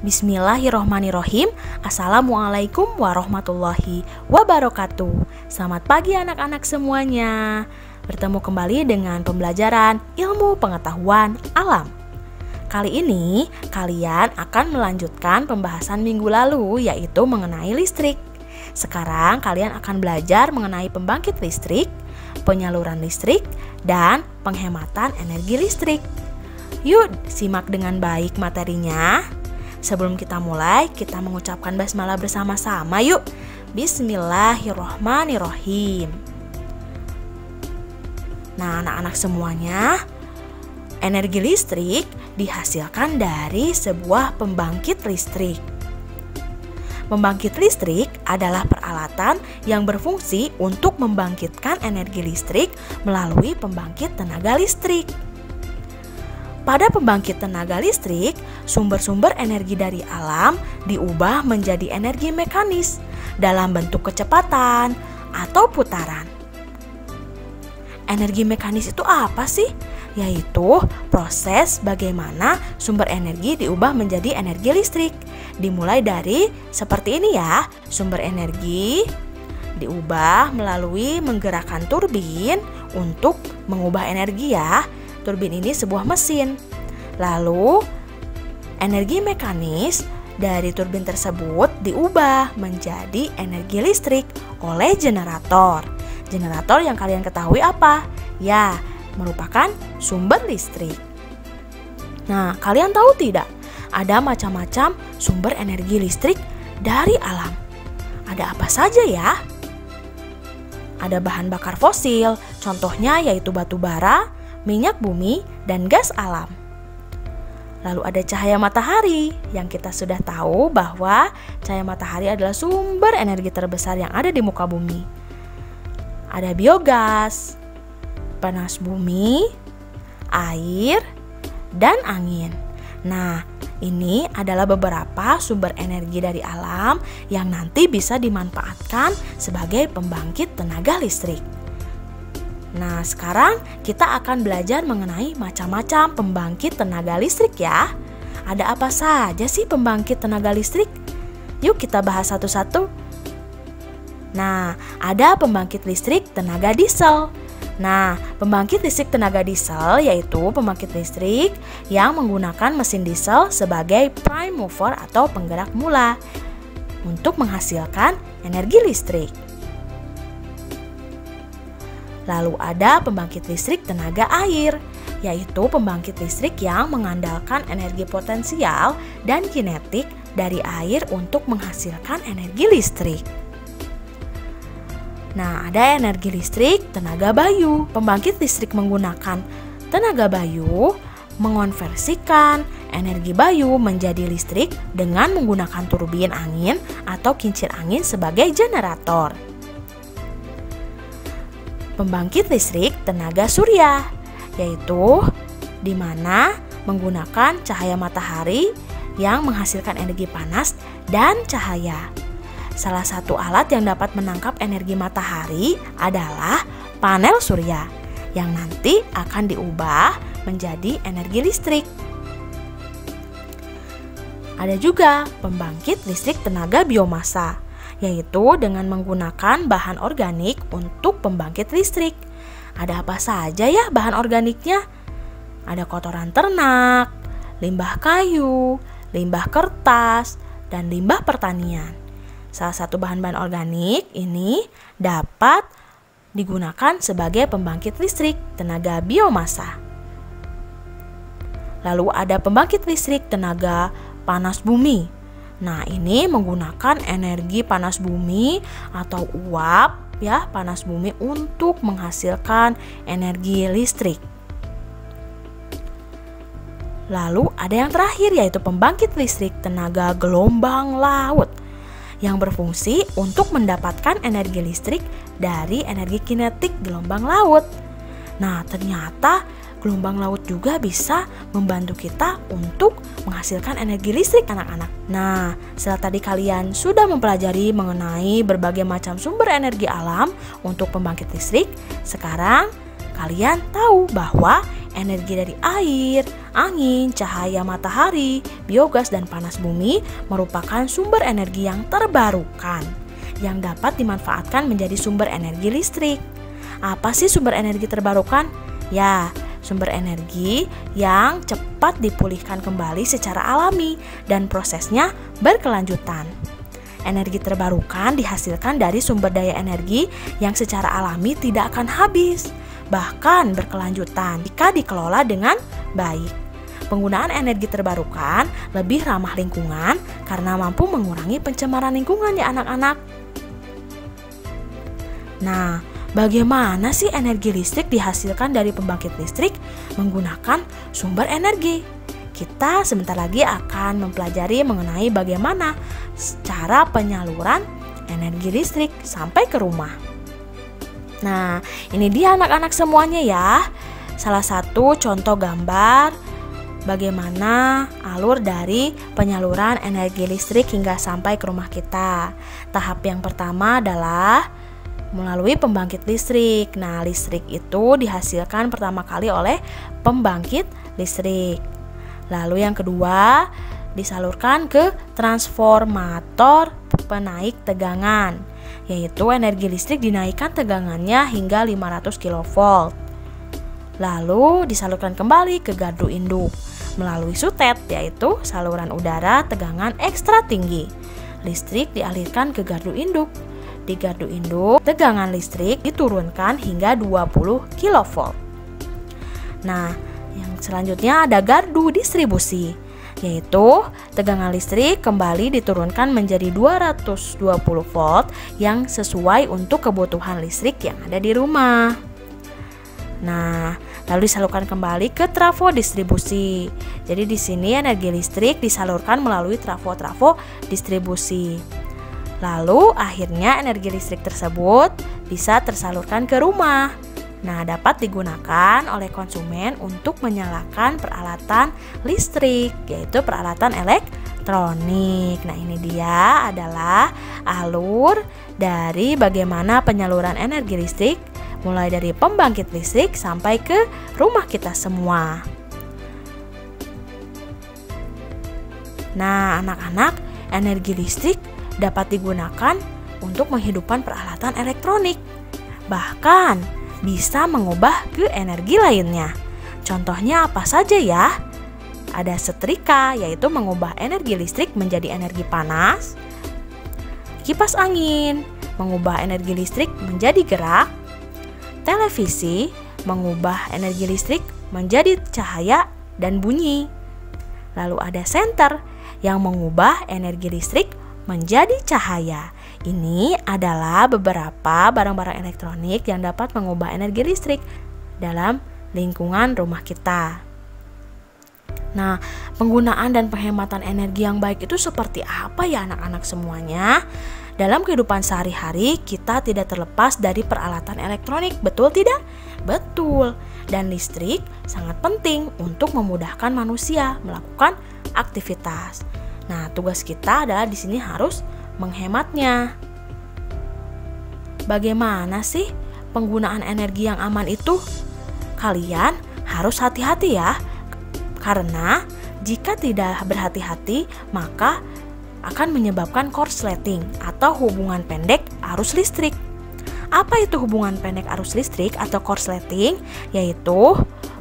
Bismillahirrohmanirrohim. Assalamualaikum warahmatullahi wabarakatuh. Selamat pagi anak-anak semuanya. Bertemu kembali dengan pembelajaran ilmu pengetahuan alam. Kali ini kalian akan melanjutkan pembahasan minggu lalu, yaitu mengenai listrik. Sekarang kalian akan belajar mengenai pembangkit listrik, penyaluran listrik, dan penghematan energi listrik. Yuk simak dengan baik materinya. Sebelum kita mulai, kita mengucapkan basmalah bersama-sama yuk. Bismillahirrohmanirrohim. Nah, anak-anak semuanya, energi listrik dihasilkan dari sebuah pembangkit listrik. Pembangkit listrik adalah peralatan yang berfungsi untuk membangkitkan energi listrik melalui pembangkit tenaga listrik. Pada pembangkit tenaga listrik, sumber-sumber energi dari alam diubah menjadi energi mekanis dalam bentuk kecepatan atau putaran. Energi mekanis itu apa sih? Yaitu proses bagaimana sumber energi diubah menjadi energi listrik. Dimulai dari seperti ini ya, sumber energi diubah melalui menggerakkan turbin untuk mengubah energi ya. Turbin ini sebuah mesin. Lalu energi mekanis dari turbin tersebut diubah menjadi energi listrik oleh generator. Generator yang kalian ketahui apa? Ya, merupakan sumber listrik. Nah, kalian tahu tidak? Ada macam-macam sumber energi listrik dari alam. Ada apa saja ya? Ada bahan bakar fosil, contohnya yaitu batu bara, minyak bumi, dan gas alam. Lalu ada cahaya matahari, yang kita sudah tahu bahwa cahaya matahari adalah sumber energi terbesar yang ada di muka bumi. Ada biogas, panas bumi, air, dan angin. Nah, ini adalah beberapa sumber energi dari alam yang nanti bisa dimanfaatkan sebagai pembangkit tenaga listrik. Nah, sekarang kita akan belajar mengenai macam-macam pembangkit tenaga listrik ya. Ada apa saja sih pembangkit tenaga listrik? Yuk kita bahas satu-satu. Nah, ada pembangkit listrik tenaga diesel. Nah, pembangkit listrik tenaga diesel yaitu pembangkit listrik yang menggunakan mesin diesel sebagai prime mover atau penggerak mula untuk menghasilkan energi listrik. Lalu ada pembangkit listrik tenaga air, yaitu pembangkit listrik yang mengandalkan energi potensial dan kinetik dari air untuk menghasilkan energi listrik. Nah, ada energi listrik tenaga bayu. Pembangkit listrik menggunakan tenaga bayu mengonversikan energi bayu menjadi listrik dengan menggunakan turbin angin atau kincir angin sebagai generator. Pembangkit listrik tenaga surya, yaitu di mana menggunakan cahaya matahari yang menghasilkan energi panas dan cahaya. Salah satu alat yang dapat menangkap energi matahari adalah panel surya yang nanti akan diubah menjadi energi listrik. Ada juga pembangkit listrik tenaga biomasa, yaitu dengan menggunakan bahan organik untuk pembangkit listrik. Ada apa saja ya bahan organiknya? Ada kotoran ternak, limbah kayu, limbah kertas, dan limbah pertanian. Salah satu bahan-bahan organik ini dapat digunakan sebagai pembangkit listrik tenaga biomasa. Lalu ada pembangkit listrik tenaga panas bumi. Nah, ini menggunakan energi panas bumi atau uap ya, panas bumi untuk menghasilkan energi listrik. Lalu ada yang terakhir yaitu pembangkit listrik tenaga gelombang laut yang berfungsi untuk mendapatkan energi listrik dari energi kinetik gelombang laut. Nah, ternyata gelombang laut juga bisa membantu kita untuk menghasilkan energi listrik anak-anak. Nah, setelah tadi kalian sudah mempelajari mengenai berbagai macam sumber energi alam untuk pembangkit listrik, sekarang kalian tahu bahwa energi dari air, angin, cahaya matahari, biogas, dan panas bumi merupakan sumber energi yang terbarukan yang dapat dimanfaatkan menjadi sumber energi listrik. Apa sih sumber energi terbarukan? Ya, sumber energi yang cepat dipulihkan kembali secara alami dan prosesnya berkelanjutan. Energi terbarukan dihasilkan dari sumber daya energi yang secara alami tidak akan habis, bahkan berkelanjutan jika dikelola dengan baik. Penggunaan energi terbarukan lebih ramah lingkungan karena mampu mengurangi pencemaran lingkungan ya anak-anak. Nah, bagaimana sih energi listrik dihasilkan dari pembangkit listrik menggunakan sumber energi? Kita sebentar lagi akan mempelajari mengenai bagaimana cara penyaluran energi listrik sampai ke rumah. Nah, ini dia anak-anak semuanya ya. Salah satu contoh gambar bagaimana alur dari penyaluran energi listrik hingga sampai ke rumah kita. Tahap yang pertama adalah melalui pembangkit listrik. Nah, listrik itu dihasilkan pertama kali oleh pembangkit listrik. Lalu yang kedua, disalurkan ke transformator penaik tegangan, yaitu energi listrik dinaikkan tegangannya hingga 500 kV. Lalu disalurkan kembali ke gardu induk melalui sutet, yaitu saluran udara tegangan ekstra tinggi. Listrik dialirkan ke gardu induk. Di gardu induk, tegangan listrik diturunkan hingga 20 kV. Nah, yang selanjutnya ada gardu distribusi, yaitu tegangan listrik kembali diturunkan menjadi 220 volt yang sesuai untuk kebutuhan listrik yang ada di rumah. Nah, lalu disalurkan kembali ke trafo distribusi. Jadi di sini energi listrik disalurkan melalui trafo-trafo distribusi. Lalu akhirnya energi listrik tersebut bisa tersalurkan ke rumah. Nah, dapat digunakan oleh konsumen untuk menyalakan peralatan listrik, yaitu peralatan elektronik. Nah, ini dia adalah alur dari bagaimana penyaluran energi listrik mulai dari pembangkit listrik sampai ke rumah kita semua. Nah, anak-anak, energi listrik dapat digunakan untuk menghidupkan peralatan elektronik. Bahkan bisa mengubah ke energi lainnya. Contohnya apa saja ya? Ada setrika, yaitu mengubah energi listrik menjadi energi panas. Kipas angin, mengubah energi listrik menjadi gerak. Televisi, mengubah energi listrik menjadi cahaya dan bunyi. Lalu ada senter, yang mengubah energi listrik menjadi cahaya. Ini adalah beberapa barang-barang elektronik yang dapat mengubah energi listrik dalam lingkungan rumah kita. Nah, penggunaan dan penghematan energi yang baik itu seperti apa ya anak-anak semuanya? Dalam kehidupan sehari-hari kita tidak terlepas dari peralatan elektronik, betul tidak? Betul. Dan listrik sangat penting untuk memudahkan manusia melakukan aktivitas. Nah, tugas kita adalah di sini harus menghematnya. Bagaimana sih penggunaan energi yang aman itu? Kalian harus hati-hati ya, karena jika tidak berhati-hati maka akan menyebabkan korsleting atau hubungan pendek arus listrik. Apa itu hubungan pendek arus listrik atau korsleting? Yaitu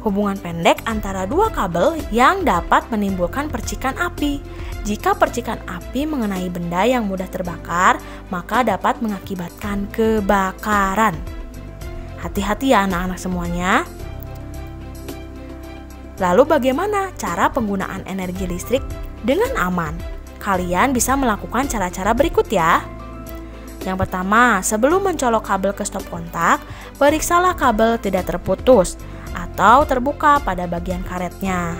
hubungan pendek antara dua kabel yang dapat menimbulkan percikan api. Jika percikan api mengenai benda yang mudah terbakar, maka dapat mengakibatkan kebakaran. Hati-hati ya anak-anak semuanya. Lalu bagaimana cara penggunaan energi listrik dengan aman? Kalian bisa melakukan cara-cara berikut ya. Yang pertama, sebelum mencolok kabel ke stop kontak, periksalah kabel tidak terputus atau terbuka pada bagian karetnya.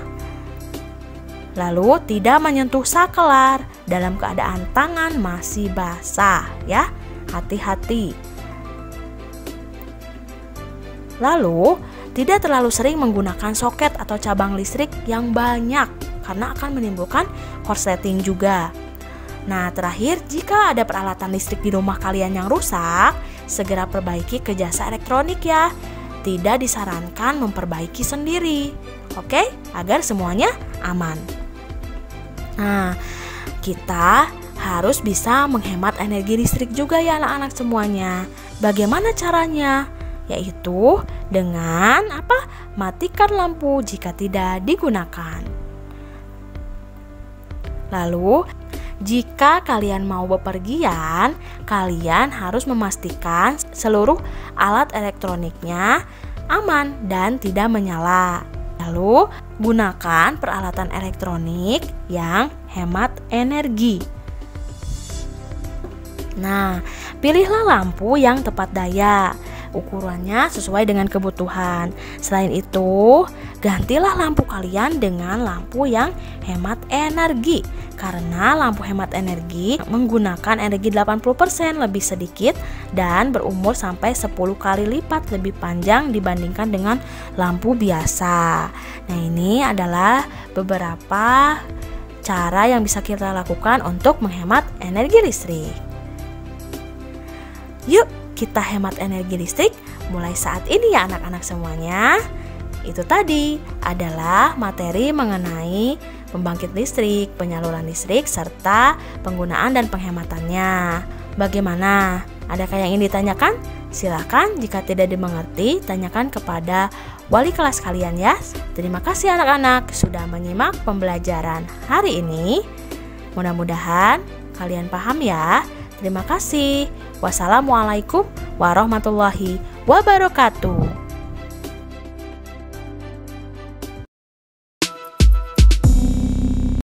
Lalu tidak menyentuh sakelar dalam keadaan tangan masih basah ya. Hati-hati. Lalu tidak terlalu sering menggunakan soket atau cabang listrik yang banyak karena akan menimbulkan korsleting juga. Nah, terakhir, jika ada peralatan listrik di rumah kalian yang rusak, segera perbaiki ke jasa elektronik ya. tidak disarankan memperbaiki sendiri. Oke, agar semuanya aman. Nah, kita harus bisa menghemat energi listrik juga ya anak-anak semuanya. Bagaimana caranya? Yaitu dengan matikan lampu jika tidak digunakan. Lalu, jika kalian mau bepergian, kalian harus memastikan seluruh alat elektroniknya aman dan tidak menyala. Lalu, gunakan peralatan elektronik yang hemat energi. Nah, pilihlah lampu yang tepat daya. Ukurannya sesuai dengan kebutuhan. Selain itu, gantilah lampu kalian dengan lampu yang hemat energi. Karena lampu hemat energi menggunakan energi 80% lebih sedikit dan berumur sampai 10 kali lipat lebih panjang dibandingkan dengan lampu biasa. Nah, ini adalah beberapa cara yang bisa kita lakukan untuk menghemat energi listrik. Yuk, kita hemat energi listrik mulai saat ini ya anak-anak semuanya. Itu tadi adalah materi mengenai pembangkit listrik, penyaluran listrik, serta penggunaan dan penghematannya. Bagaimana? Adakah yang ingin ditanyakan? Silakan, jika tidak dimengerti, tanyakan kepada wali kelas kalian ya. Terima kasih anak-anak sudah menyimak pembelajaran hari ini. Mudah-mudahan kalian paham ya. Terima kasih. Wassalamualaikum warahmatullahi wabarakatuh.